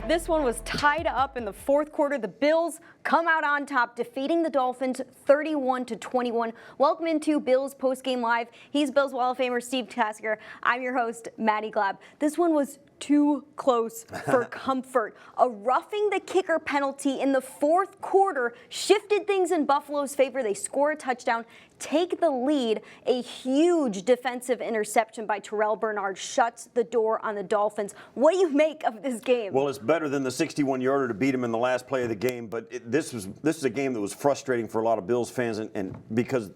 This one was tied up in the fourth quarter. The Bills come out on top, defeating the Dolphins 31-21. Welcome into Bills Postgame Live. He's Bills Hall of Famer Steve Tasker. I'm your host, Maddy Glab. This one was too close for comfort. A roughing the kicker penalty in the fourth quarter shifted things in Buffalo's favor. They score a touchdown, take the lead. A huge defensive interception by Terrel Bernard shuts the door on the Dolphins. What do you make of this game? Well, it's better than the 61-yarder to beat him in the last play of the game, but this is a game that was frustrating for a lot of Bills fans, and because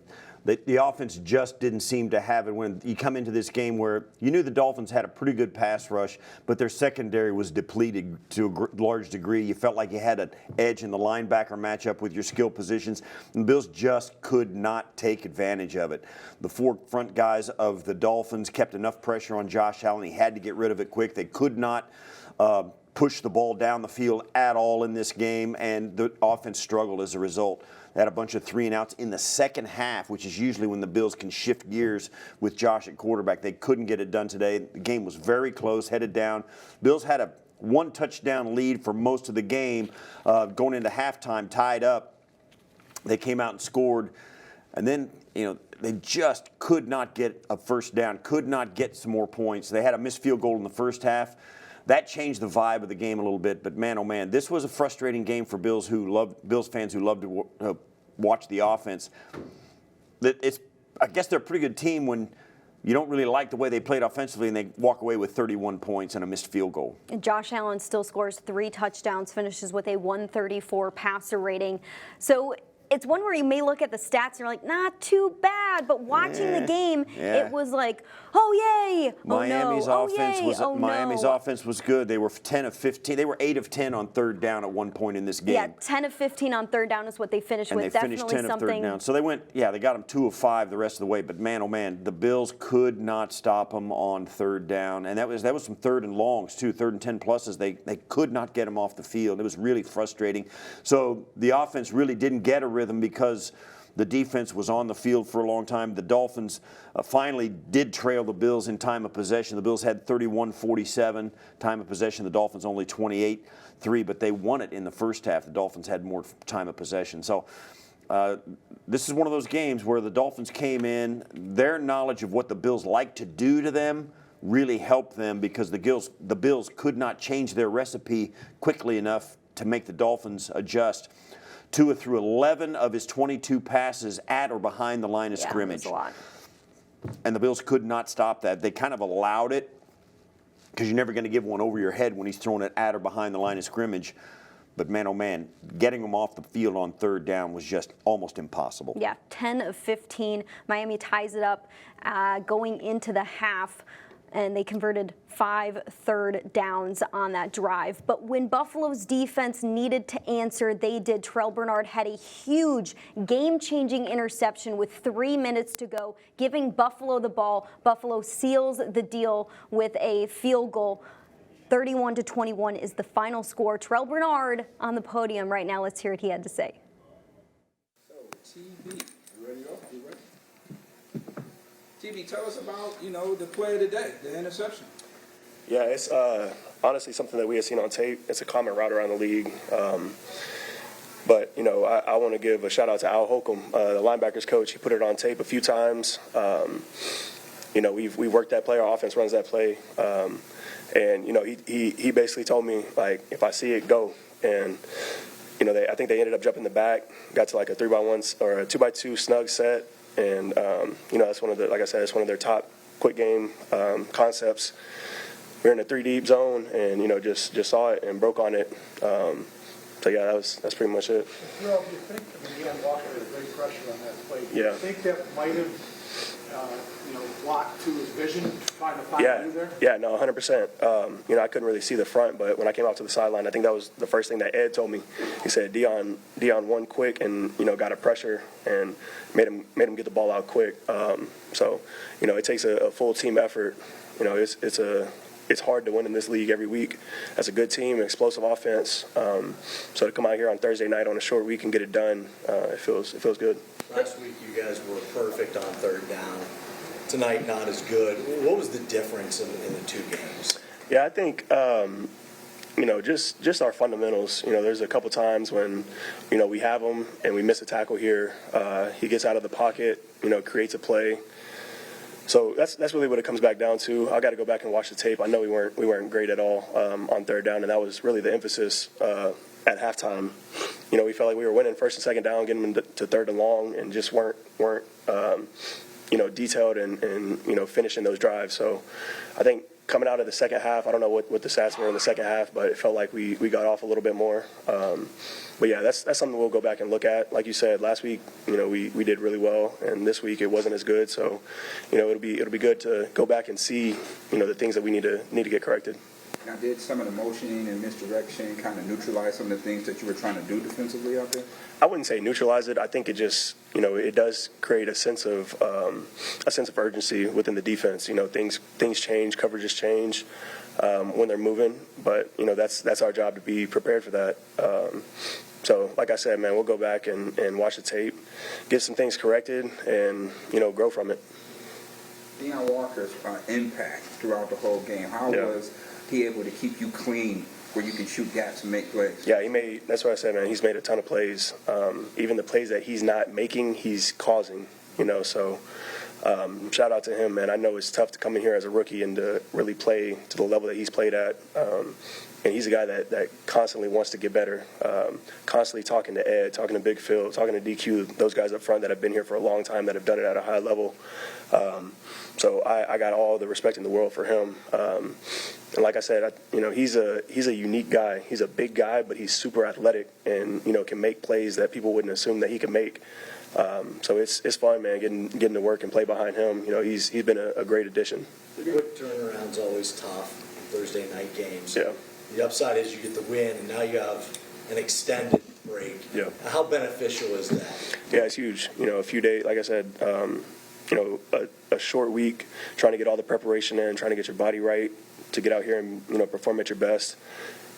the offense just didn't seem to have it. When you come into this game where you knew the Dolphins had a pretty good pass rush, but their secondary was depleted to a large degree. You felt like you had an edge in the linebacker matchup with your skill positions. And the Bills just could not take advantage of it. The four front guys of the Dolphins kept enough pressure on Josh Allen. He had to get rid of it quick. They could not push the ball down the field at all in this game, and the offense struggled as a result. They had a bunch of 3-and-outs in the second half, which is usually when the Bills can shift gears with Josh at quarterback. They couldn't get it done today. The game was very close, headed down. Bills had a one-touchdown lead for most of the game, going into halftime, tied up. They came out and scored, and then, they just could not get a first down, could not get some more points. They had a missed field goal in the first half. That changed the vibe of the game a little bit, but man, oh man, this was a frustrating game for Bills fans who love to watch the offense. I guess they're a pretty good team when you don't really like the way they played offensively and they walk away with 31 points and a missed field goal. And Josh Allen still scores 3 touchdowns, finishes with a 134 passer rating. So it's one where you may look at the stats and you're like, not too bad, but watching the game, it was like, oh yay, Miami's Miami's offense was good. They were 10 of 15. They were 8 of 10 on third down at one point in this game. Yeah, 10 of 15 on third down is what they finished and with. They finished 10 of third down. So they got them 2 of 5 the rest of the way. But man, oh man, the Bills could not stop them on third down, and that was some third and longs too, 3rd and 10 pluses. They could not get them off the field. It was really frustrating. So the offense really didn't get a rhythm because the defense was on the field for a long time. The Dolphins finally did trail the Bills in time of possession. The Bills had 31-47 time of possession. The Dolphins only 28-3, but they won it in the first half. The Dolphins had more time of possession. So this is one of those games where the Dolphins came in. Their knowledge of what the Bills like to do to them really helped them because the Bills could not change their recipe quickly enough to make the Dolphins adjust. Tua threw 11 of his 22 passes at or behind the line of scrimmage. That's a lot. And the Bills could not stop that. They kind of allowed it because you're never going to give one over your head when he's throwing it at or behind the line of scrimmage. But man, oh man, getting them off the field on third down was just almost impossible. Yeah, 10 of 15. Miami ties it up going into the half. And they converted 5 third downs on that drive. But when Buffalo's defense needed to answer, they did. Terrel Bernard had a huge game-changing interception with 3 minutes to go, giving Buffalo the ball. Buffalo seals the deal with a field goal. 31-21 is the final score. Terrel Bernard on the podium right now. Let's hear what he had to say. So, TB, you ready to go? You ready? TB, tell us about, the play of the day, the interception. Yeah, it's honestly something that we had seen on tape. It's a common route around the league. But, I want to give a shout-out to Al Holcomb, the linebackers coach. He put it on tape a few times. We worked that play. Our offense runs that play. And, he basically told me, like, if I see it, go. And, I think they ended up jumping the back, got to like a 3-by-1 or a 2-by-2 snug set. And, that's like I said, it's one of their top quick game concepts. We're in a 3-deep zone and, just saw it and broke on it. So, yeah, that's pretty much it. Terrell, do you think, Deon Walker had great pressure on that play. Do you think that might have, blocked to his vision, trying to find you there? Yeah, no, 100%. I couldn't really see the front, but when I came out to the sideline, I think that was the first thing that Ed told me. He said Deon won quick and, got a pressure and made him get the ball out quick. So, it takes a full team effort. It's hard to win in this league every week. As a good team, an explosive offense. So to come out here on Thursday night on a short week and get it done, it feels good. Last week you guys were perfect on third down. Tonight not as good. What was the difference in the two games? Yeah, I think Just our fundamentals. There's a couple times when, we have him and we miss a tackle here. He gets out of the pocket, creates a play. So that's really what it comes back down to. I got to go back and watch the tape. I know we weren't great at all on third down, and that was really the emphasis at halftime. We felt like we were winning first and second down, getting them to third and long, and just weren't detailed and finishing those drives. So I think coming out of the second half, I don't know what the stats were in the second half, but it felt like we got off a little bit more. But yeah, that's something we'll go back and look at. Like you said, last week, we did really well, and this week it wasn't as good. So, it'll be good to go back and see, the things that we need to get corrected. Now, did some of the motioning and misdirection kind of neutralize some of the things that you were trying to do defensively out there? I wouldn't say neutralize it. I think it just, it does create a sense of urgency within the defense. Things change, coverages change when they're moving, but that's our job to be prepared for that. So, like I said, man, we'll go back and watch the tape, get some things corrected, and grow from it. Deon Walker's impact throughout the whole game. How was he able to keep you clean, where you can shoot gaps and make plays? Yeah, that's what I said, man. He's made a ton of plays. Even the plays that he's not making, he's causing, so shout out to him, man. I know it's tough to come in here as a rookie and to really play to the level that he's played at. And he's a guy that constantly wants to get better, constantly talking to Ed, talking to Big Phil, talking to DQ, those guys up front that have been here for a long time, that have done it at a high level. So I got all the respect in the world for him. And like I said, he's a unique guy. He's a big guy, but he's super athletic and, can make plays that people wouldn't assume that he can make. So it's fun, man, getting to work and play behind him. He's been a great addition. The quick turnaround's always tough, Thursday night games. Yeah. The upside is you get the win, and now you have an extended break. Yeah. How beneficial is that? Yeah, it's huge. A few days, like I said, a short week, trying to get all the preparation in, trying to get your body right to get out here and, perform at your best.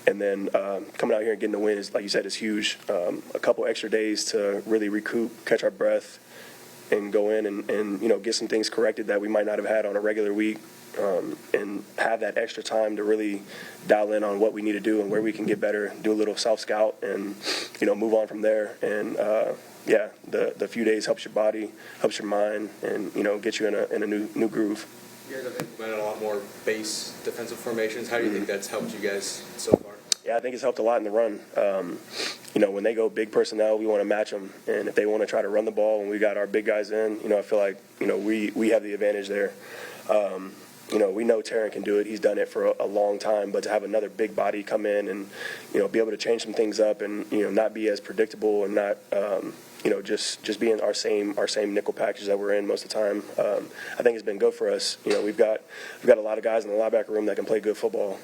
And then coming out here and getting the win is, like you said, is huge. A couple extra days to really recoup, catch our breath, and go in and get some things corrected that we might not have had on a regular week, and have that extra time to really dial in on what we need to do and where we can get better, do a little self-scout, and, move on from there. And, the few days helps your body, helps your mind, and, gets you in a new groove. You guys have implemented a lot more base defensive formations. How do you think that's helped you guys so far? Yeah, I think it's helped a lot in the run. When they go big personnel, we want to match them. And if they want to try to run the ball when we got our big guys in, I feel like, we have the advantage there. We know Terrell can do it. He's done it for a long time. But to have another big body come in and, be able to change some things up and, not be as predictable and not, just being our same nickel package that we're in most of the time, I think it's been good for us. We've got a lot of guys in the linebacker room that can play good football.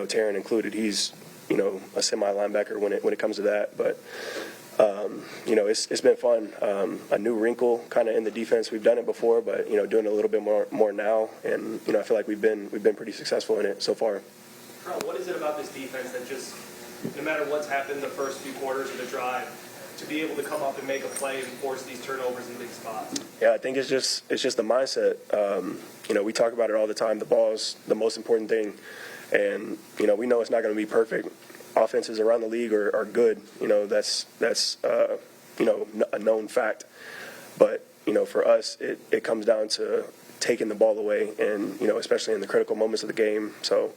Terrell included. He's, a semi-linebacker when it comes to that. But, it's been fun. A new wrinkle kind of in the defense. We've done it before, but, doing it a little bit more now. And, I feel like we've been pretty successful in it so far. Terrell, what is it about this defense that just, no matter what's happened the first few quarters of the drive, to be able to come up and make a play and force these turnovers in big spots? Yeah, I think it's just the mindset. We talk about it all the time. The ball is the most important thing, and we know it's not going to be perfect. Offenses around the league are good. That's a known fact. But for us, it comes down to taking the ball away, and especially in the critical moments of the game. So.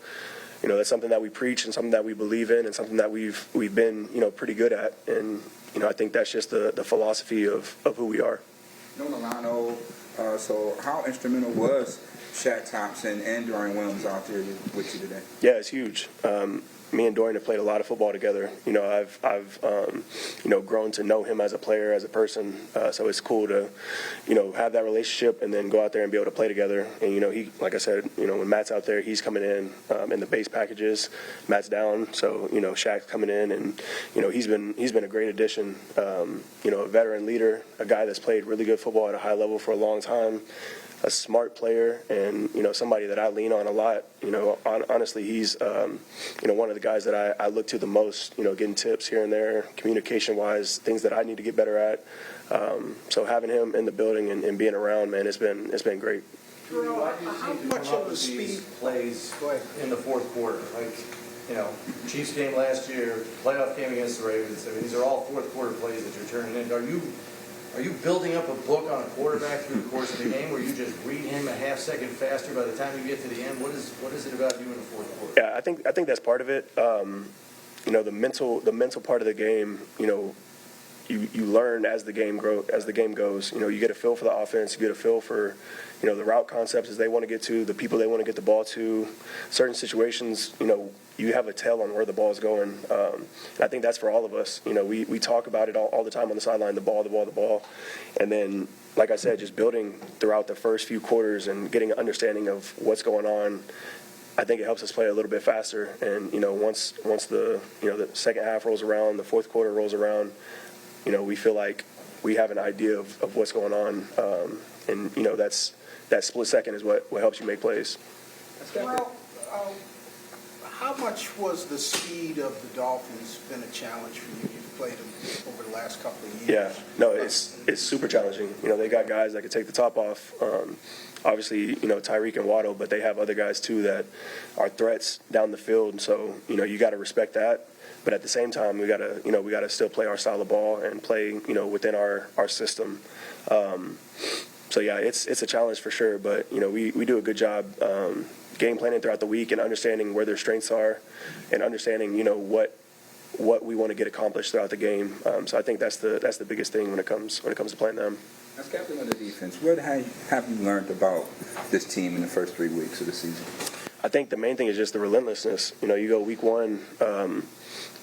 That's something that we preach and something that we believe in and something that we've been, pretty good at. And, I think that's just the philosophy of who we are. No Milano, so how instrumental was Shaq Thompson and Dorian Williams out there with you today? Yeah, it's huge. Me and Dorian have played a lot of football together. I've grown to know him as a player, as a person. So it's cool to, have that relationship and then go out there and be able to play together. And, he, like I said, when Matt's out there, he's coming in the base packages. Matt's down, so, Shaq's coming in, and, he's been a great addition. A veteran leader, a guy that's played really good football at a high level for a long time. A smart player, and somebody that I lean on a lot. Honestly, he's one of the guys that I look to the most. Getting tips here and there, communication-wise, things that I need to get better at. So having him in the building and being around, man, it's been great. How much of the speed plays in the fourth quarter? Like, Chiefs game last year, playoff game against the Ravens. I mean, these are all fourth quarter plays that you're turning in. Are you building up a book on a quarterback through the course of the game where you just read him a half second faster by the time you get to the end? What is it about you in the fourth quarter? Yeah, I think that's part of it. The mental part of the game, you learn as the game goes. You get a feel for the offense, you get a feel for the route concepts as they want to get to, the people they want to get the ball to. Certain situations, you have a tell on where the ball is going. And I think that's for all of us. We talk about it all the time on the sideline, the ball. And then, like I said, just building throughout the first few quarters and getting an understanding of what's going on. I think it helps us play a little bit faster. And, once the second half rolls around, the fourth quarter rolls around, we feel like we have an idea of what's going on. And that split second is what helps you make plays. Well, how much was the speed of the Dolphins been a challenge for you? You've played them over the last couple of years. Yeah, no, it's super challenging. They got guys that can take the top off. Obviously, Tyreek and Waddle, but they have other guys too that are threats down the field. And so, you got to respect that. But at the same time, we gotta still play our style of ball and play, within our system. So yeah, it's a challenge for sure. But we do a good job game planning throughout the week and understanding where their strengths are, and understanding what we want to get accomplished throughout the game. So I think that's the biggest thing when it comes to playing them. As captain of the defense, what have you learned about this team in the first 3 weeks of the season? I think the main thing is just the relentlessness. You go week one,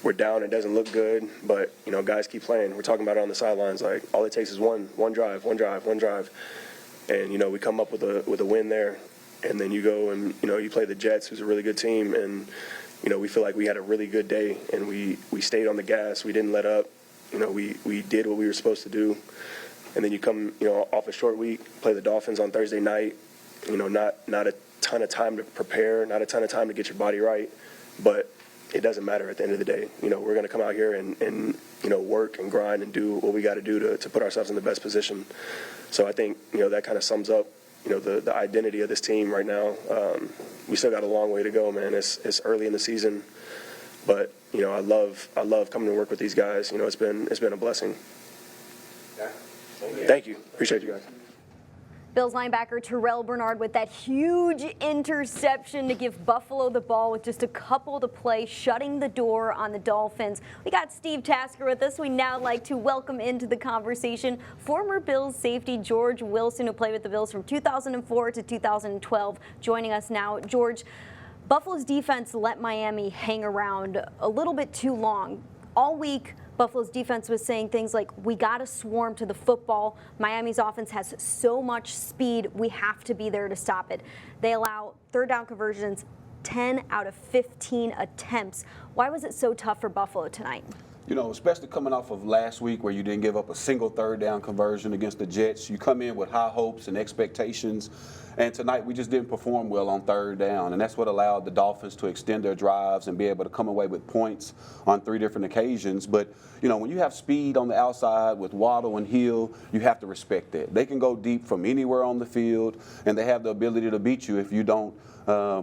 we're down, it doesn't look good, but guys keep playing. We're talking about it on the sidelines, like all it takes is one drive, and we come up with a win there, and then you go and you play the Jets, who's a really good team, and we feel like we had a really good day, and we stayed on the gas, we didn't let up, we did what we were supposed to do, and then you come off a short week, play the Dolphins on Thursday night, not a ton of time to prepare, not a ton of time to get your body right, but it doesn't matter at the end of the day. We're going to come out here and work and grind and do what we got to do to put ourselves in the best position. So I think, that kind of sums up, the identity of this team right now. We still got a long way to go, man. It's early in the season, but, I love coming to work with these guys. It's been a blessing. Yeah. Thank you. Appreciate you guys. Bills linebacker Terrel Bernard with that huge interception to give Buffalo the ball with just a couple to play, shutting the door on the Dolphins. We got Steve Tasker with us. We now like to welcome into the conversation former Bills safety George Wilson, who played with the Bills from 2004 to 2012, joining us now. George, Buffalo's defense let Miami hang around a little bit too long. All week, Buffalo's defense was saying things like, we got to swarm to the football. Miami's offense has so much speed, we have to be there to stop it. They allow third down conversions 10 out of 15 attempts. Why was it so tough for Buffalo tonight? Especially coming off of last week where you didn't give up a single third down conversion against the Jets. You come in with high hopes and expectations, and tonight we just didn't perform well on third down, and that's what allowed the Dolphins to extend their drives and be able to come away with points on 3 different occasions. But, when you have speed on the outside with Waddle and Hill, you have to respect that. They can go deep from anywhere on the field, and they have the ability to beat you if you don't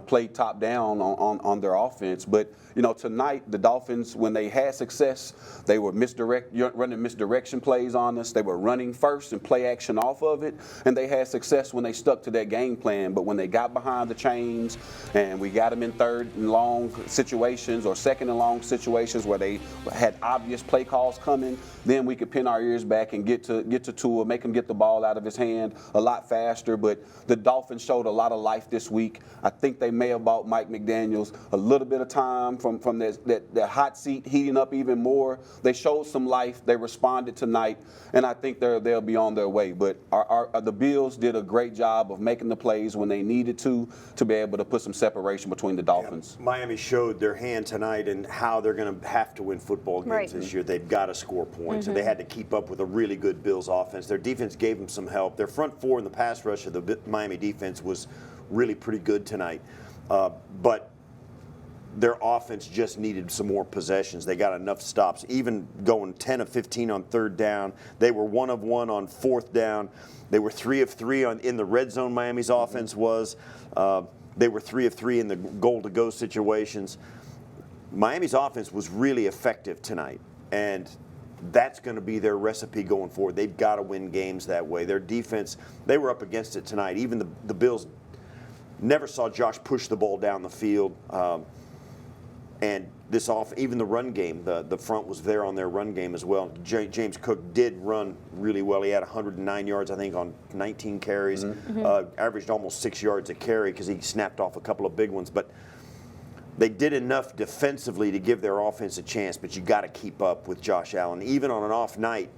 play top down on their offense. But tonight the Dolphins, when they had success, they were running misdirection plays on us. They were running first and play action off of it, and they had success when they stuck to their game plan. But when they got behind the chains and we got them in third and long situations or second and long situations where they had obvious play calls coming, then we could pin our ears back and get to Tua, make him get the ball out of his hand a lot faster. But the Dolphins showed a lot of life this week. I think they may have bought Mike McDaniels a little bit of time from that hot seat heating up even more. They showed some life. They responded tonight, and I think they'll be on their way. But the Bills did a great job of making the plays when they needed to be able to put some separation between the Dolphins. Yeah, Miami showed their hand tonight and how they're going to have to win football games this year. They've got to score points, and they had to keep up with a really good Bills offense. Their defense gave them some help. Their front four in the pass rush of the Miami defense was really pretty good tonight. But their offense just needed some more possessions. They got enough stops, even going 10 of 15 on third down. They were 1 of 1 on fourth down. They were 3 of 3 in the red zone. Miami's offense was. They were 3 of 3 in the goal-to-go situations. Miami's offense was really effective tonight, and that's going to be their recipe going forward. They've got to win games that way. Their defense, they were up against it tonight. Even the Bills never saw Josh push the ball down the field. And even the run game, the front was there on their run game as well. James Cook did run really well. He had 109 yards, I think, on 19 carries. Averaged almost 6 yards a carry because he snapped off a couple of big ones. But they did enough defensively to give their offense a chance, but you got to keep up with Josh Allen. Even on an off night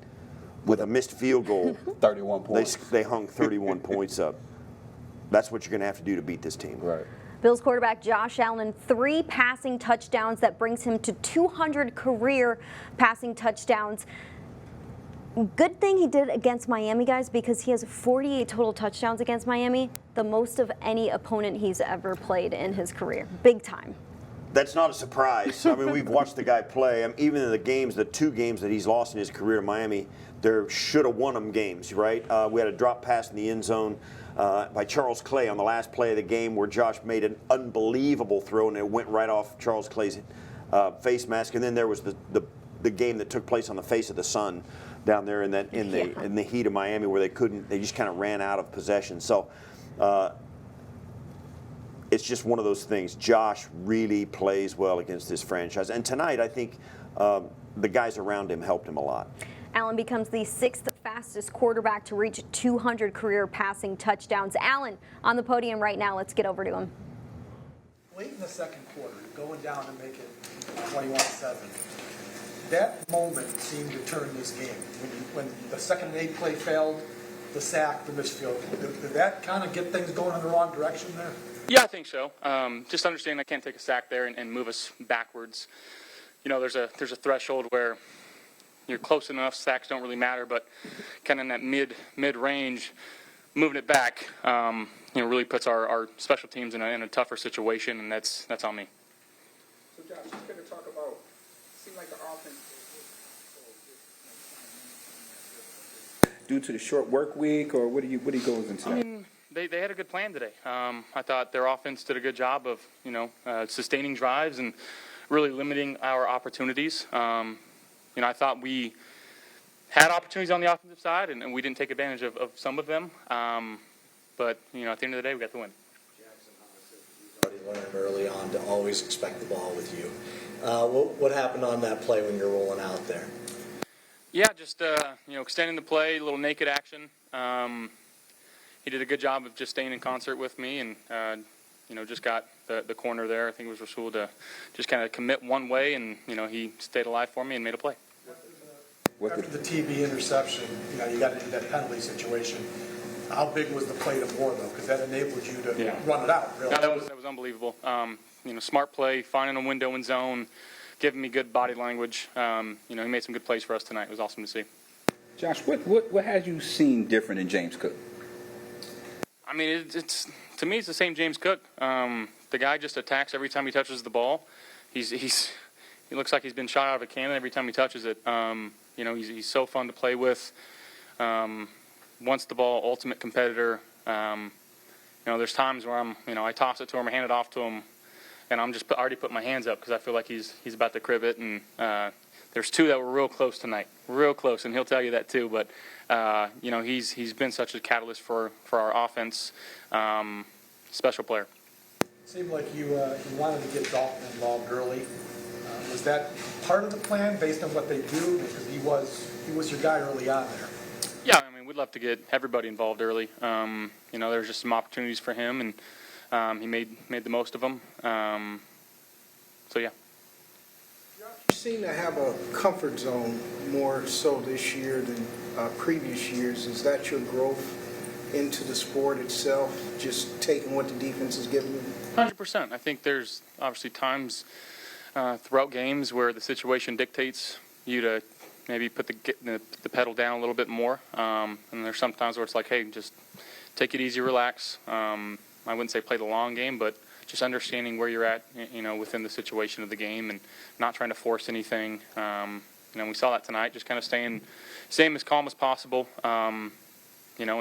with a missed field goal, 31 points. They hung 31 points up. That's what you're going to have to do to beat this team. Right. Bills quarterback Josh Allen, 3 passing touchdowns. That brings him to 200 career passing touchdowns. Good thing he did against Miami, guys, because he has 48 total touchdowns against Miami, the most of any opponent he's ever played in his career. Big time. That's not a surprise. I mean, we've watched the guy play. Even in the 2 games that he's lost in his career in Miami, there should have won them games, right? We had a drop pass in the end zone by Charles Clay on the last play of the game where Josh made an unbelievable throw and it went right off Charles Clay's face mask. And then there was the game that took place on the face of the sun down there in the heat of Miami where they just kind of ran out of possession. So it's just one of those things. Josh really plays well against this franchise. And tonight, I think the guys around him helped him a lot. Allen becomes the 6th fastest quarterback to reach 200 career passing touchdowns. Allen on the podium right now. Let's get over to him. Late in the second quarter, going down to make it 21-7. That moment seemed to turn this game. When the second and 8 play failed, the sack, the missed field, did that kind of get things going in the wrong direction there? Yeah, I think so. Just understand I can't take a sack there and move us backwards. You know, there's a threshold where you're close enough, sacks don't really matter, but kind of in that mid range, moving it back, really puts our special teams in a tougher situation, and that's on me. So Josh, you going to talk about, it seemed like the offense. Due to the short work week, or what do you goes into that? I mean, they had a good plan today. I thought their offense did a good job of sustaining drives and really limiting our opportunities. I thought we had opportunities on the offensive side, and we didn't take advantage of some of them. But at the end of the day, we got the win. Jackson already learned early on to always expect the ball with you. What happened on that play when you're rolling out there? Yeah, just extending the play, a little naked action. He did a good job of just staying in concert with me, and just got the corner there. I think it was Rasul to just kind of commit one way, and he stayed alive for me and made a play. After the TB interception, you got into that penalty situation. How big was the play to Moore, though? Because that enabled you to run it out, really. Yeah, that was unbelievable. Smart play, finding a window in zone, giving me good body language. He made some good plays for us tonight. It was awesome to see. Josh, what has you seen different in James Cook? I mean, to me, it's the same James Cook. The guy just attacks every time he touches the ball. He looks like he's been shot out of a cannon every time he touches it. He's so fun to play with. Wants the ball, ultimate competitor. There's times where I toss it to him or hand it off to him, and I'm just already putting my hands up because I feel like he's about to crib it. And there's 2 that were real close tonight, real close, and he'll tell you that too. But he's been such a catalyst for our offense. Special player. It seemed like you wanted to get Dalton involved early. Was that part of the plan based on what they do? Because he was your guy early on there. Yeah, I mean, we'd love to get everybody involved early. There's just some opportunities for him, and he made the most of them. So yeah. You seem to have a comfort zone more so this year than previous years. Is that your growth into the sport itself, just taking what the defense is giving you? 100%. I think there's obviously times throughout games where the situation dictates you to maybe put the pedal down a little bit more. And there's some times where it's like, hey, just take it easy, relax. I wouldn't say play the long game, but just understanding where you're at, within the situation of the game and not trying to force anything. We saw that tonight, just kind of staying as calm as possible, and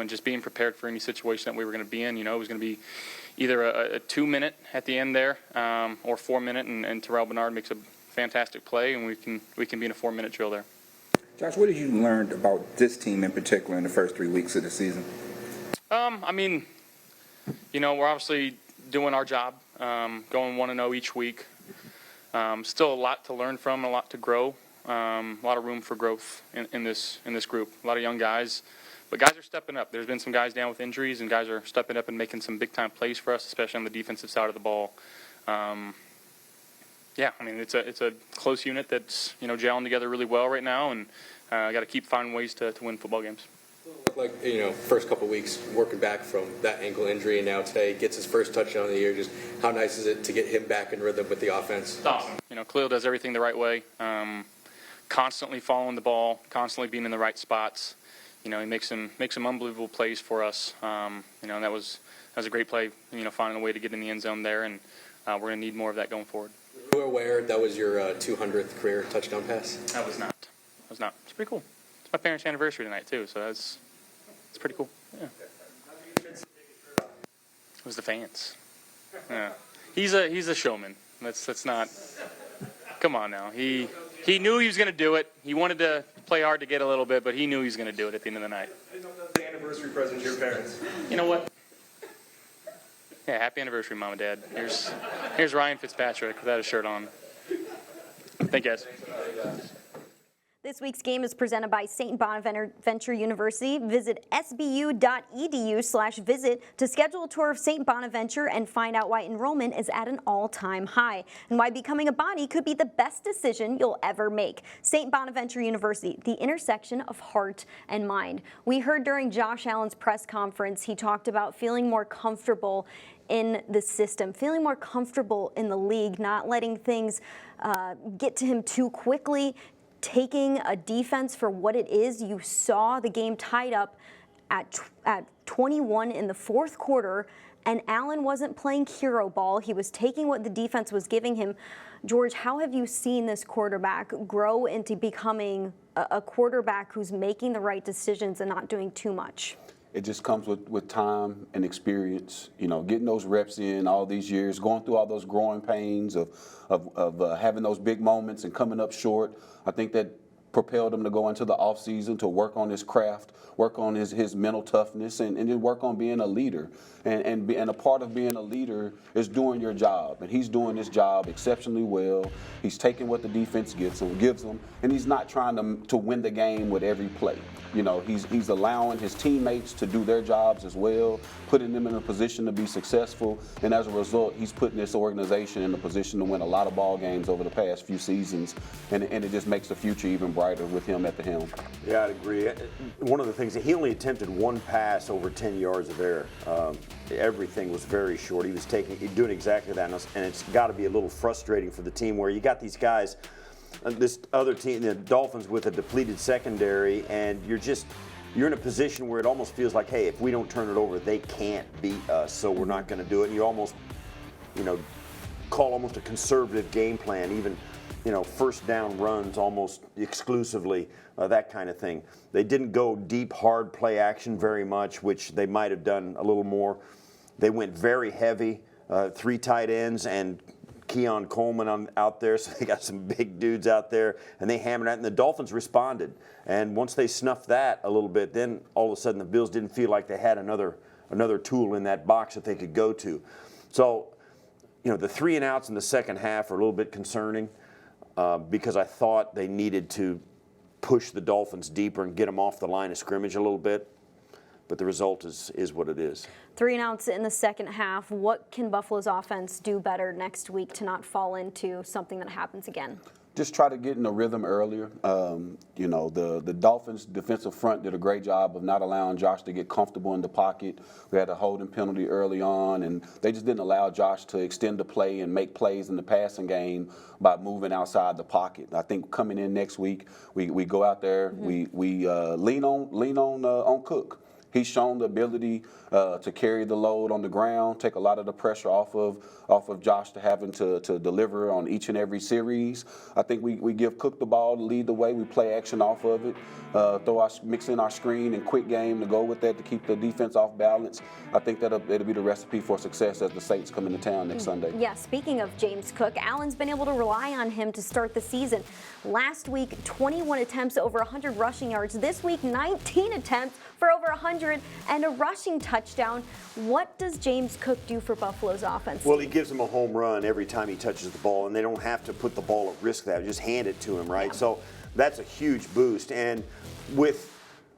just being prepared for any situation that we were going to be in. It was going to be either a 2-minute at the end there or 4-minute, and Terrel Bernard makes a fantastic play, and we can be in a 4-minute drill there. Josh, what have you learned about this team in particular in the first 3 weeks of the season? I mean, we're obviously doing our job, going 1-0 each week. Still a lot to learn from, a lot to grow, a lot of room for growth in this group. A lot of young guys, but guys are stepping up. There's been some guys down with injuries, and guys are stepping up and making some big-time plays for us, especially on the defensive side of the ball. Yeah, I mean, it's a close unit that's gelling together really well right now, and got to keep finding ways to win football games. Like, first couple of weeks working back from that ankle injury, and now today gets his first touchdown of the year. Just how nice is it to get him back in rhythm with the offense? It's awesome. Khalil does everything the right way, constantly following the ball, constantly being in the right spots. He makes some unbelievable plays for us. And that was a great play. Finding a way to get in the end zone there, and we're going to need more of that going forward. You were aware that was your 200th career touchdown pass? I was not. It's pretty cool. It's my parents' anniversary tonight too, so it's pretty cool. Yeah. It was the fans. Yeah. He's a showman. Let's not. Come on now. He knew he was going to do it. He wanted to play hard to get a little bit, but he knew he was going to do it at the end of the night. I didn't know that was the anniversary present to your parents. You know what? Yeah, happy anniversary, Mom and Dad. Here's Ryan Fitzpatrick without a shirt on. Thank you, guys. This week's game is presented by St. Bonaventure University. Visit sbu.edu/visit to schedule a tour of St. Bonaventure and find out why enrollment is at an all-time high and why becoming a Bonnie could be the best decision you'll ever make. St. Bonaventure University, the intersection of heart and mind. We heard during Josh Allen's press conference, he talked about feeling more comfortable in the system, feeling more comfortable in the league, not letting things get to him too quickly, taking a defense for what it is. You saw the game tied up at 21 in the fourth quarter, and Allen wasn't playing hero ball. He was taking what the defense was giving him. George, how have you seen this quarterback grow into becoming a quarterback who's making the right decisions and not doing too much? It just comes with time and experience, getting those reps in all these years, going through all those growing pains of having those big moments and coming up short. I think that propelled him to go into the offseason to work on his craft, work on his mental toughness, and then work on being a leader. And a part of being a leader is doing your job. And he's doing his job exceptionally well. He's taking what the defense gives him, and he's not trying to win the game with every play. He's allowing his teammates to do their jobs as well, putting them in a position to be successful, and as a result, he's putting this organization in a position to win a lot of ball games over the past few seasons, and it just makes the future even brighter with him at the helm. Yeah, I'd agree. One of the things, he only attempted one pass over 10 yards of air. Everything was very short. He was doing exactly that, and it's got to be a little frustrating for the team where you got these guys, this other team, the Dolphins, with a depleted secondary, and you're in a position where it almost feels like, hey, if we don't turn it over, they can't beat us, so we're not going to do it. And you almost, call almost a conservative game plan, even, first down runs almost exclusively, that kind of thing. They didn't go deep, hard play action very much, which they might have done a little more. They went very heavy, 3 tight ends and Keon Coleman out there, so they got some big dudes out there, and they hammered it, and the Dolphins responded. And once they snuffed that a little bit, then all of a sudden the Bills didn't feel like they had another tool in that box that they could go to. So, the 3 and outs in the second half are a little bit concerning because I thought they needed to push the Dolphins deeper and get them off the line of scrimmage a little bit. But the result is what it is. 3 and outs in the second half. What can Buffalo's offense do better next week to not fall into something that happens again? Just try to get in the rhythm earlier. The Dolphins' defensive front did a great job of not allowing Josh to get comfortable in the pocket. We had a holding penalty early on, and they just didn't allow Josh to extend the play and make plays in the passing game by moving outside the pocket. I think coming in next week, we go out there, we lean on Cook. he's shown the ability to carry the load on the ground, take a lot of the pressure off of Josh to having to deliver on each and every series. I think we give Cook the ball to lead the way. We play action off of it, mix in our screen and quick game to go with that to keep the defense off balance. I think it'll be the recipe for success as the Saints come into town next Sunday. Yeah, speaking of James Cook, Allen's been able to rely on him to start the season. Last week, 21 attempts, over 100 rushing yards. This week, 19 attempts for over 100 and a rushing touchdown. What does James Cook do for Buffalo's offense? Well, he gives them a home run every time he touches the ball, and they don't have to put the ball at risk. That just hand it to him, right? Yeah. So that's a huge boost. And with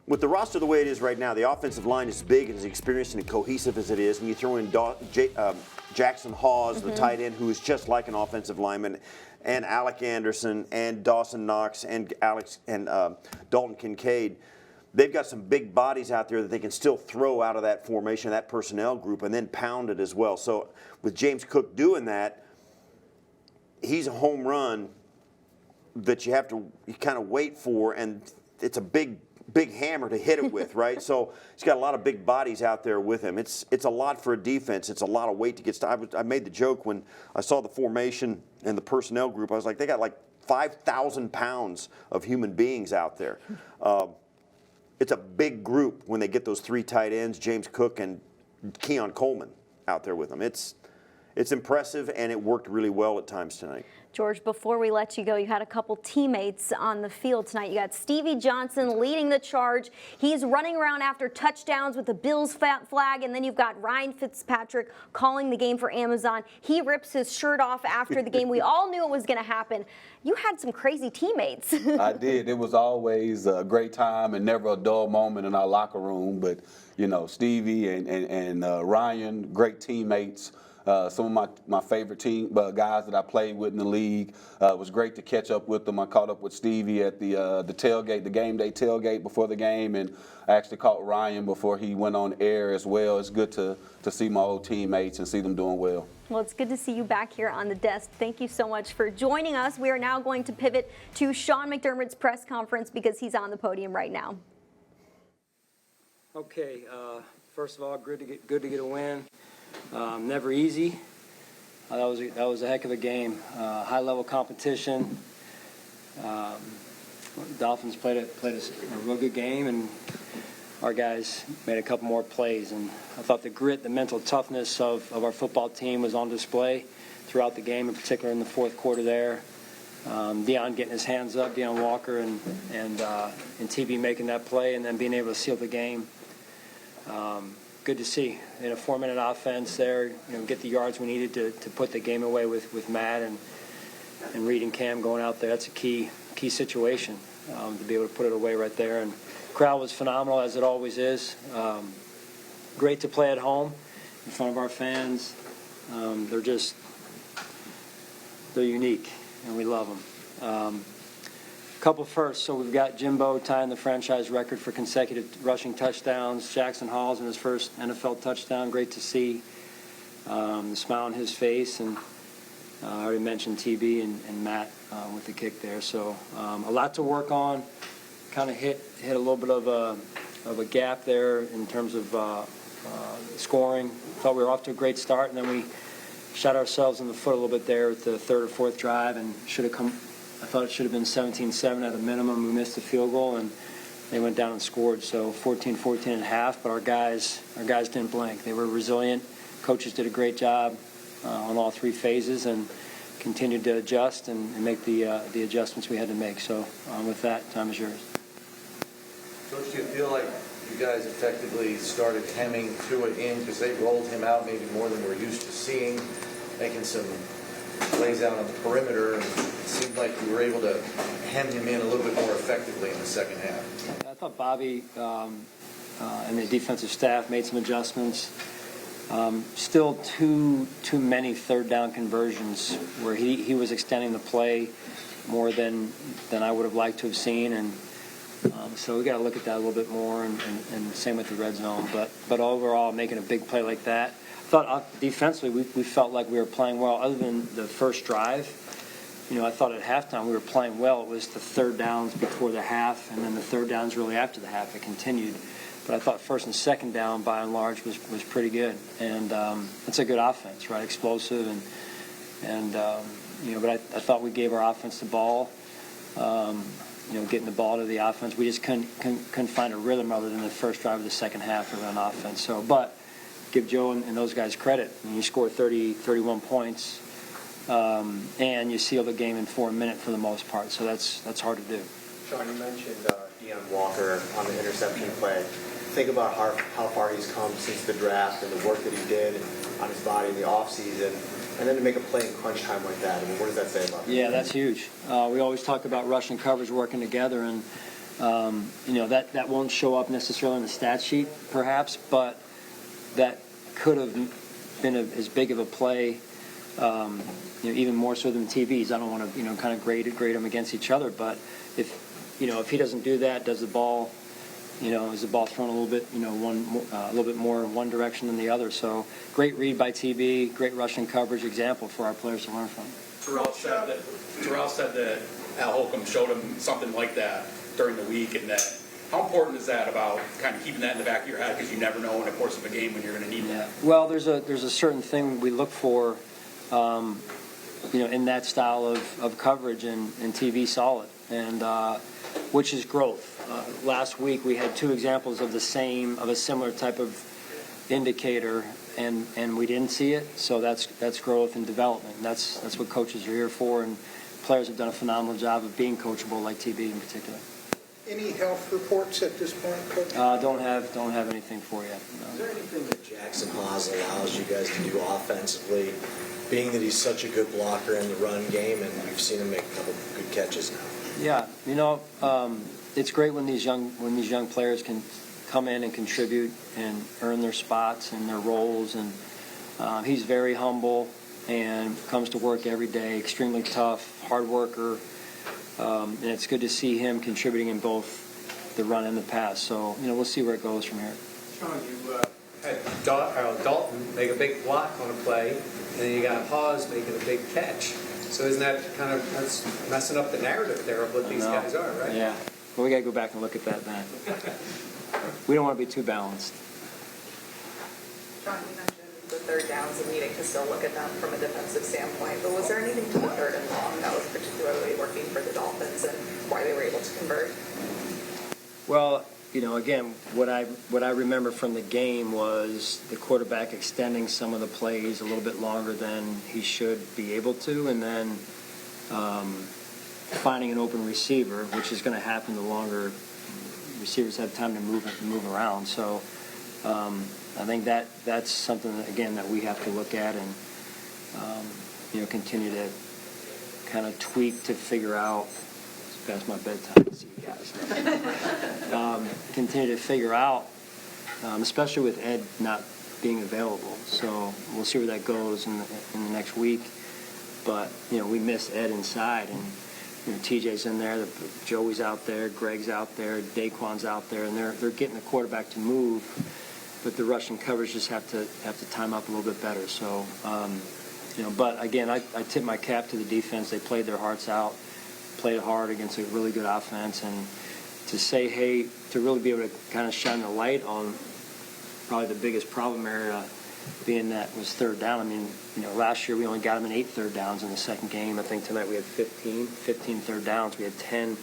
the roster the way it is right now, the offensive line is big and as experienced and cohesive as it is, and you throw in Jackson Hawes, the tight end, who is just like an offensive lineman, and Alec Anderson and Dawson Knox and Dalton Kincaid. They've got some big bodies out there that they can still throw out of that formation, that personnel group, and then pound it as well. So with James Cook doing that, he's a home run that you have to kind of wait for, and it's a big hammer to hit it with, right? So he's got a lot of big bodies out there with him. It's a lot for a defense. It's a lot of weight to get started. I made the joke when I saw the formation and the personnel group. I was like, they got like 5,000 pounds of human beings out there. It's a big group when they get those three tight ends, James Cook and Keon Coleman, out there with them. It's impressive, and it worked really well at times tonight. George, before we let you go, you had a couple teammates on the field tonight. You got Stevie Johnson leading the charge. He's running around after touchdowns with the Bills flag, and then you've got Ryan Fitzpatrick calling the game for Amazon. He rips his shirt off after the game. We all knew it was going to happen. You had some crazy teammates. I did. It was always a great time and never a dull moment in our locker room. But, you know, Stevie and Ryan, great teammates. Some of my favorite guys that I played with in the league. It was great to catch up with them. I caught up with Stevie at the tailgate, the game day tailgate before the game, and I actually caught Ryan before he went on air as well. It's good to see my old teammates and see them doing well. Well, it's good to see you back here on the desk. Thank you so much for joining us. We are now going to pivot to Sean McDermott's press conference because he's on the podium right now. Okay, first of all, good to get a win. Never easy. That was a heck of a game. High level competition. Dolphins played a real good game, and our guys made a couple more plays. And I thought the grit, the mental toughness of our football team was on display throughout the game, in particular in the fourth quarter there. Deion getting his hands up, Deion Walker, and TB making that play, and then being able to seal the game. Good to see in a 4-minute offense there, get the yards we needed to put the game away with Matt and Reed and Cam going out there. That's a key situation to be able to put it away right there. And crowd was phenomenal, as it always is. Great to play at home in front of our fans. They're unique, and we love them. Couple firsts. So we've got Jimbo tying the franchise record for consecutive rushing touchdowns. Jackson Hawes in his first NFL touchdown. Great to see the smile on his face. And I already mentioned TB and Matt with the kick there. So a lot to work on. Kind of hit a little bit of a gap there in terms of scoring. Thought we were off to a great start, and then we shot ourselves in the foot a little bit there with the third or fourth drive, and should have come. I thought it should have been 17-7 at a minimum. We missed the field goal, and they went down and scored. So 14-14 at half, but our guys didn't blink. They were resilient. Coaches did a great job on all three phases and continued to adjust and make the adjustments we had to make. So with that, time is yours. Coach, do you feel like you guys effectively started hemming Tua in because they rolled him out maybe more than we're used to seeing, making some plays out on the perimeter, and it seemed like you were able to hem him in a little bit more effectively in the second half? I thought Bobby and the defensive staff made some adjustments. Still too many third down conversions where he was extending the play more than I would have liked to have seen, and so we got to look at that a little bit more, and same with the red zone. But overall, making a big play like that, I thought defensively we felt like we were playing well. Other than the first drive, I thought at halftime we were playing well. It was the third downs before the half, and then the third downs really after the half. It continued. But I thought first and second down, by and large, was pretty good. And it's a good offense, right? Explosive and but I thought we gave our offense the ball. Getting the ball to the offense, we just couldn't find a rhythm other than the first drive of the second half of an offense. So, but give Joe and those guys credit. I mean, you scored 31 points, and you sealed the game in 4 minutes for the most part. So that's hard to do. Sean, you mentioned Deion Walker on the interception play. Think about how far he's come since the draft and the work that he did on his body in the offseason. And then to make a play in crunch time like that, I mean, what does that say about him? Yeah, that's huge. We always talk about rush and coverage working together, and that won't show up necessarily in the stat sheet, perhaps, but that could have been as big of a play, even more so than the TVs. I don't want to, kind of grade them against each other, but if he doesn't do that, does the ball? Is the ball thrown a little bit, a little bit more in one direction than the other? So great read by TB, great rushing coverage example for our players to learn from. Terrell said that Al Holcomb showed him something like that during the week, and that how important is that about kind of keeping that in the back of your head because you never know in the course of a game when you're going to need that? Well, there's a certain thing we look for, in that style of coverage, and TV saw it, and which is growth. Last week we had 2 examples of a similar type of indicator, and we didn't see it. So that's growth and development. That's what coaches are here for, and players have done a phenomenal job of being coachable, like TB in particular. Any health reports at this point, Coach? Don't have anything for you. No. Is there anything that Jackson Haas allows you guys to do offensively, being that he's such a good blocker in the run game, and we've seen him make a couple good catches now? Yeah, it's great when these young players can come in and contribute and earn their spots and their roles. And he's very humble and comes to work every day, extremely tough, hard worker. And it's good to see him contributing in both the run and the pass. So, we'll see where it goes from here. Sean, you had Dalton make a big block on a play, and then you got Haas making a big catch. So isn't that that's messing up the narrative there of what these guys are, right? Yeah. Well, we got to go back and look at that then. We don't want to be too balanced. Sean, you mentioned the third downs and needing to still look at them from a defensive standpoint, but was there anything to the third and long that was particularly working for the Dolphins and why they were able to convert? Well, again, what I remember from the game was the quarterback extending some of the plays a little bit longer than he should be able to, and then finding an open receiver, which is going to happen the longer receivers have time to move around. So I think that's something that we have to look at and continue to kind of tweak to figure out. It's past my bedtime to see you guys. Continue to figure out, especially with Ed not being available. So we'll see where that goes in the next week. But we miss Ed inside, and TJ's in there, Joey's out there, Greg's out there, Daquan's out there, and they're getting the quarterback to move, but the rushing coverage just have to time up a little bit better. So, but again, I tip my cap to the defense. They played their hearts out, played hard against a really good offense, and to really be able to kind of shine the light on probably the biggest problem area being that was third down. I mean, last year we only got them in 8 third downs in the second game. I think tonight we had 15 third downs. We had 10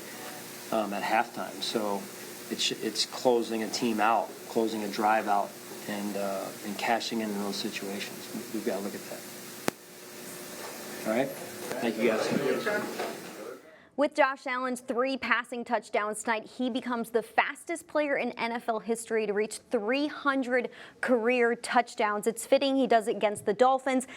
at halftime. So it's closing a team out, closing a drive out, and cashing in those situations. We've got to look at that. All right? Thank you, guys. With Josh Allen's 3 passing touchdowns tonight, he becomes the fastest player in NFL history to reach 300 career touchdowns. It's fitting he does it against the Dolphins.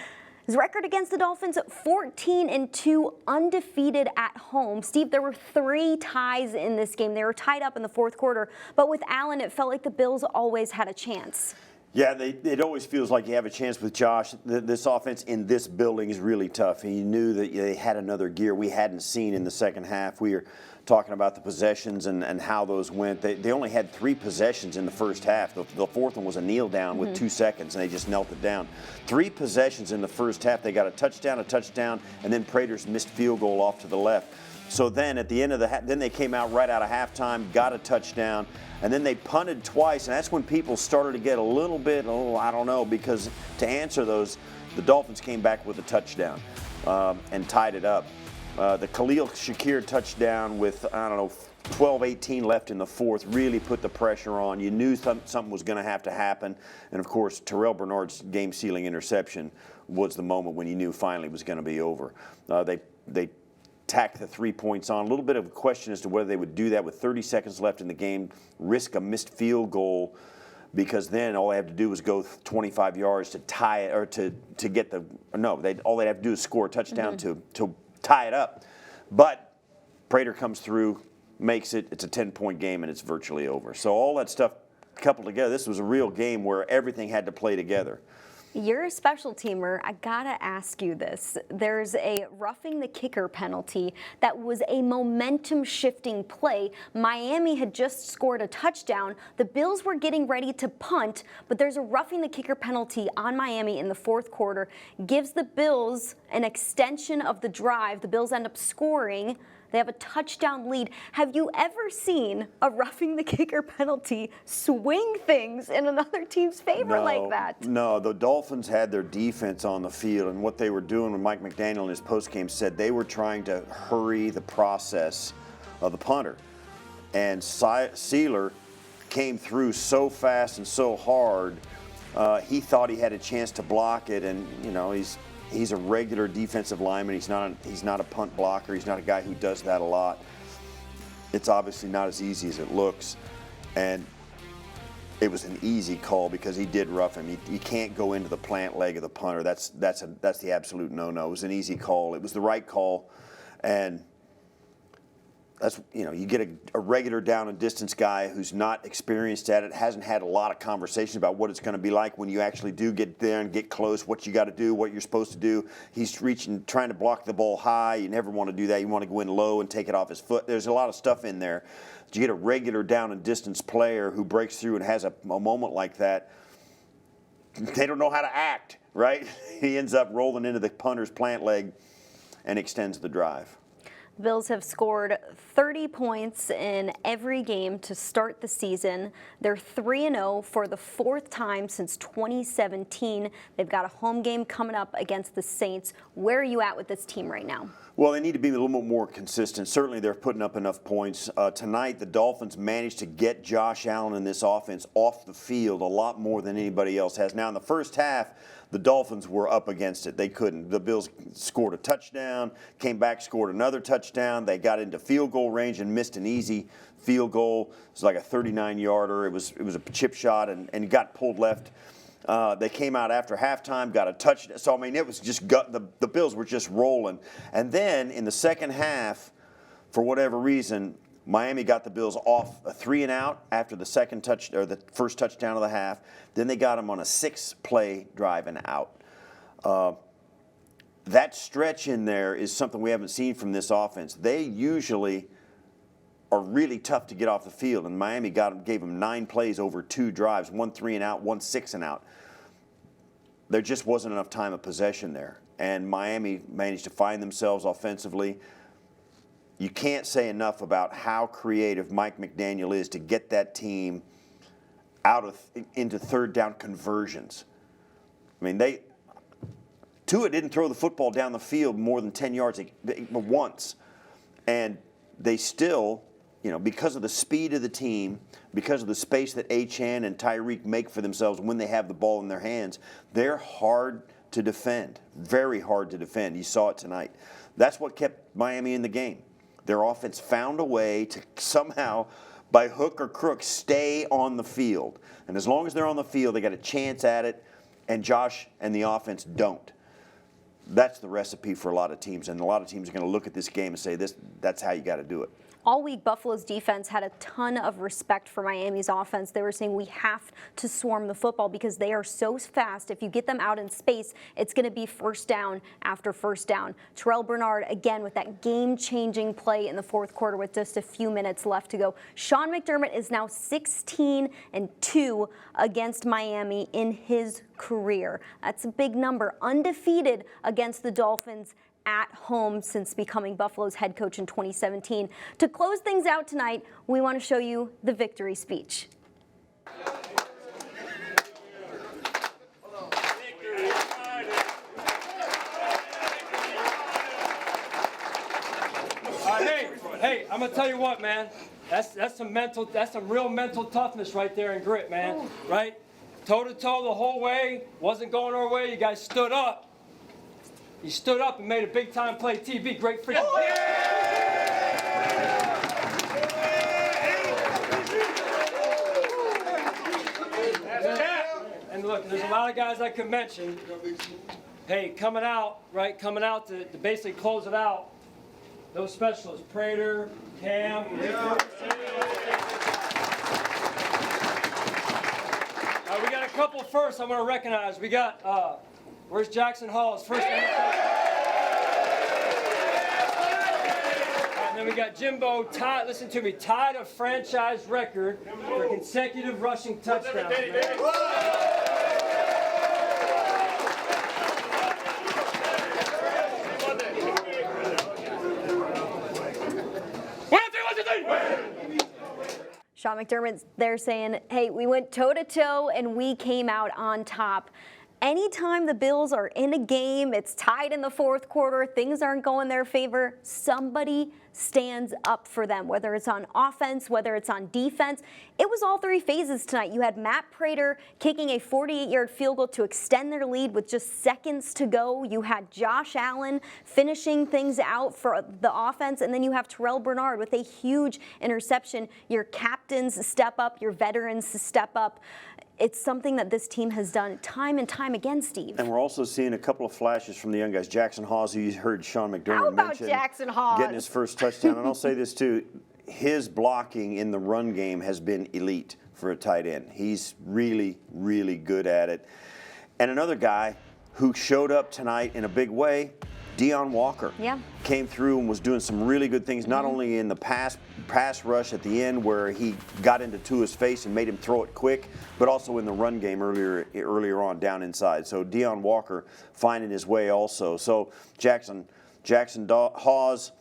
His record against the Dolphins, 14-2, undefeated at home. Steve, there were 3 ties in this game. They were tied up in the fourth quarter, but with Allen, it felt like the Bills always had a chance. Yeah, it always feels like you have a chance with Josh. This offense in this building is really tough. He knew that they had another gear we hadn't seen in the second half. We were talking about the possessions and how those went. They only had 3 possessions in the first half. The fourth one was a kneel down with 2 seconds, and they just knelt it down. 3 possessions in the first half. They got a touchdown, and then Prater's missed field goal off to the left. So then at the end of then they came out right out of halftime, got a touchdown, and then they punted twice, and that's when people started to get a little bit, I don't know, because to answer those, the Dolphins came back with a touchdown and tied it up. The Khalil Shakir touchdown with, 12-18 left in the fourth really put the pressure on. You knew something was going to have to happen. And, of course, Terrel Bernard's game-sealing interception was the moment when you knew finally it was going to be over. They tacked the 3 points on. A little bit of a question as to whether they would do that with 30 seconds left in the game, risk a missed field goal, because then all they have to do is go 25 yards to tie it, or to get the all they have to do is score a touchdown to tie it up. But Prater comes through, makes it. It's a 10-point game, and it's virtually over. So all that stuff coupled together, this was a real game where everything had to play together. You're a special teamer. I gotta ask you this. There's a roughing the kicker penalty that was a momentum-shifting play. Miami had just scored a touchdown. The Bills were getting ready to punt, but there's a roughing the kicker penalty on Miami in the fourth quarter. Gives the Bills an extension of the drive. The Bills end up scoring. They have a touchdown lead. Have you ever seen a roughing the kicker penalty swing things in another team's favor like that? No, the Dolphins had their defense on the field, and what they were doing when Mike McDaniel in his postgame said they were trying to hurry the process of the punter. And Sealer came through so fast and so hard, he thought he had a chance to block it, and he's a regular defensive lineman. He's not a punt blocker. He's not a guy who does that a lot. It's obviously not as easy as it looks, and it was an easy call because he did rough him. You can't go into the plant leg of the punter. That's the absolute no-no. It was an easy call. It was the right call, and that's you get a regular down and distance guy who's not experienced at it, hasn't had a lot of conversation about what it's going to be like when you actually do get there and get close, what you got to do, what you're supposed to do. He's reaching, trying to block the ball high. You never want to do that. You want to go in low and take it off his foot. There's a lot of stuff in there. You get a regular down and distance player who breaks through and has a moment like that. They don't know how to act, right? He ends up rolling into the punter's plant leg and extends the drive. The Bills have scored 30 points in every game to start the season. They're 3-0 for the fourth time since 2017. They've got a home game coming up against the Saints. Where are you at with this team right now? Well, they need to be a little bit more consistent. Certainly, they're putting up enough points. Tonight, the Dolphins managed to get Josh Allen and this offense off the field a lot more than anybody else has. Now, in the first half, the Dolphins were up against it. They couldn't. The Bills scored a touchdown, came back, scored another touchdown. They got into field goal range and missed an easy field goal. It was like a 39-yarder. It was a chip shot and got pulled left. They came out after halftime, got a touchdown. So, I mean, it was just the Bills were just rolling. And then in the second half, for whatever reason, Miami got the Bills off a 3-and-out after the the first touchdown of the half. Then they got them on a 6-play drive and out. That stretch in there is something we haven't seen from this offense. They usually are really tough to get off the field, and Miami gave them 9 plays over 2 drives, 1 3-and-out, 1 6-and-out. There just wasn't enough time of possession there, and Miami managed to find themselves offensively. You can't say enough about how creative Mike McDaniel is to get that team into third down conversions. I mean, Tua didn't throw the football down the field more than 10 yards once, and they still, because of the speed of the team, because of the space that Achane and Tyreek make for themselves when they have the ball in their hands, they're hard to defend, very hard to defend. You saw it tonight. That's what kept Miami in the game. Their offense found a way to somehow, by hook or crook, stay on the field. And as long as they're on the field, they got a chance at it, and Josh and the offense don't. That's the recipe for a lot of teams, and a lot of teams are going to look at this game and say, that's how you got to do it. All week, Buffalo's defense had a ton of respect for Miami's offense. They were saying we have to swarm the football because they are so fast. If you get them out in space, it's going to be first down after first down. Terrel Bernard, again, with that game-changing play in the fourth quarter with just a few minutes left to go. Sean McDermott is now 16-2 against Miami in his career. That's a big number. Undefeated against the Dolphins at home since becoming Buffalo's head coach in 2017. To close things out tonight, we want to show you the victory speech. Hey, I'm gonna tell you what, man. That's some real mental toughness right there and grit, man. Right? Toe to toe the whole way. Wasn't going our way. You guys stood up. You stood up and made a big time play. TV, great for you. And look, there's a lot of guys I could mention. Hey, coming out to basically close it out. Those specialists, Prater, Cam, we got a couple first I want to recognize. We got, where's Jackson Hall's first NFL? And then we got Jimbo, listen to me, tied a franchise record for consecutive rushing touchdowns. Sean McDermott there saying, hey, we went toe-to-toe and we came out on top. Anytime the Bills are in a game, it's tied in the fourth quarter, things aren't going their favor, somebody stands up for them, whether it's on offense, whether it's on defense. It was all three phases tonight. You had Matt Prater kicking a 48-yard field goal to extend their lead with just seconds to go. You had Josh Allen finishing things out for the offense, and then you have Terrel Bernard with a huge interception. Your captains step up, your veterans step up. It's something that this team has done time and time again, Steve. And we're also seeing a couple of flashes from the young guys. Jackson Hawes, who you heard Sean McDermott How about mention, Jackson Hawes? Getting his first touchdown. And I'll say this too, his blocking in the run game has been elite for a tight end. He's really, really good at it. And another guy who showed up tonight in a big way, Deon Walker. Yeah. Came through and was doing some really good things, not only in the pass rush at the end where he got into Tua's face and made him throw it quick, but also in the run game earlier on down inside. So Deon Walker finding his way also. So Jackson Hawes,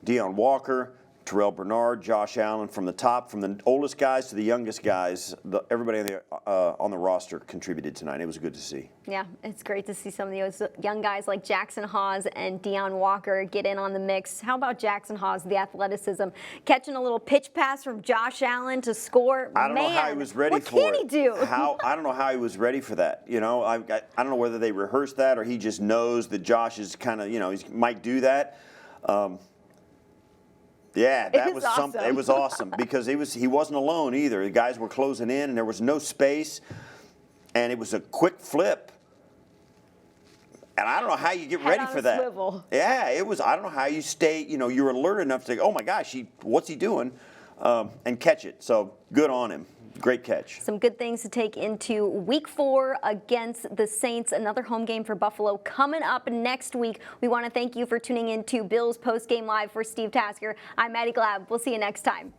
Deon Walker, Terrel Bernard, Josh Allen, from the top, from the oldest guys to the youngest guys, everybody on the roster contributed tonight. It was good to see. Yeah, it's great to see some of those young guys like Jackson Hawes and Deon Walker get in on the mix. How about Jackson Hawes, the athleticism, catching a little pitch pass from Josh Allen to score? I don't know how he was ready for it. What can he do? I don't know how he was ready for that. You know, I don't know whether they rehearsed that or he just knows that Josh is kind of, he might do that. Yeah, that was awesome. something. It was awesome because he wasn't alone either. The guys were closing in, and there was no space, and it was a quick flip. And I don't know how you get ready for that. Swivel. Yeah, it was. I don't know how you stay. You're alert enough to. Oh my gosh, what's he doing? And catch it. So good on him. Great catch. Some good things to take into week 4 against the Saints. Another home game for Buffalo coming up next week. We want to thank you for tuning in to Bills Postgame Live. For Steve Tasker, I'm Maddy Glab. We'll see you next time.